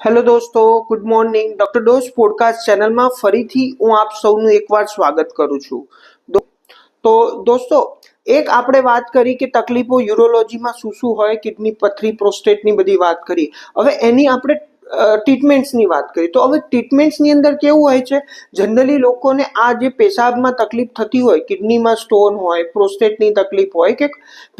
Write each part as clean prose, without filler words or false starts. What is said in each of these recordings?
Hello દોસ્તો, good morning. Doctor dose podcast ચેનલમાં ફરીથી હું આપ સૌનું એકવાર સ્વાગત કરું છું. તો દોસ્તો, એક આપણે વાત કરી કે તકલીફો યુરોલોજીમાં શું શું હોય, કિડની પથરી, પ્રોસ્ટેટની બધી વાત કરી. હવે એની આપણે ટ્રીટમેન્ટ્સની વાત કરી. તો હવે ટ્રીટમેન્ટ્સની અંદર કેવું હોય છે, જનરલી લોકોને આ જે પેશાબમાં તકલીફ થતી હોય, કિડનીમાં સ્ટોન હોય, પ્રોસ્ટેટની તકલીફ હોય કે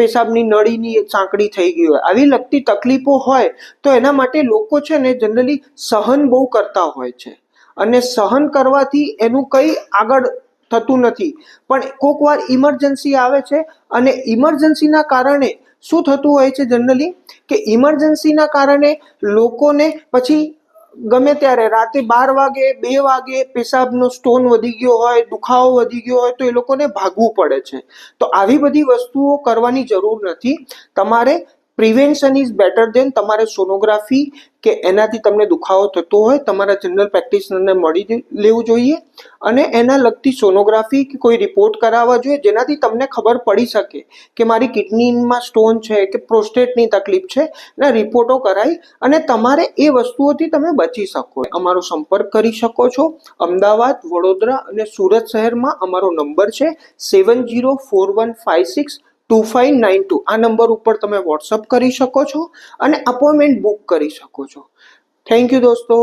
પેશાબની નળીની સાંકડી થઈ ગઈ હોય, આવી લગતી તકલીફો હોય તો એના માટે લોકો છે ને જનરલી સહન બહુ કરતા હોય છે. અને સહન કરવાથી એનું કંઈ આગળ થતું નથી. પણ કોઈક વાર ઇમરજન્સી આવે છે અને ઇમરજન્સીના કારણે શું થતું હોય છે જનરલી કે ઇમરજન્સીના કારણે લોકોને પછી ગમે ત્યારે રાતે 12 વાગે 2 વાગે પેશાબનો સ્ટોન વધી ગયો હોય, દુખાવો વધી ગયો હોય તો એ લોકોને ભાગવું પડે છે. તો આવી બધી વસ્તુઓ કરવાની જરૂર નથી. તમારે પ્રિવેન્શન ઇઝ બેટર દેન તમારે સોનોગ્રાફી કે એનાથી તમને દુખાવો થતો હોય તમારા જનરલ પ્રેક્ટિશનરને મળી લેવું જોઈએ અને એના લગતી સોનોગ્રાફી કે કોઈ રિપોર્ટ કરાવવા જોઈએ, જેનાથી તમને ખબર પડી શકે કે મારી કિડનીમાં સ્ટોન છે કે પ્રોસ્ટેટની તકલીફ છે. એના રિપોર્ટો કરાવી અને તમારે એ વસ્તુઓથી તમે બચી શકો. અમારો સંપર્ક કરી શકો છો. અમદાવાદ, વડોદરા અને સુરત શહેરમાં અમારો નંબર છે 7041562592. આ નંબર ઉપર તમે વોટ્સઅપ કરી શકો છો અને અપોઇન્ટમેન્ટ બુક કરી શકો છો. થેન્ક યુ દોસ્તો.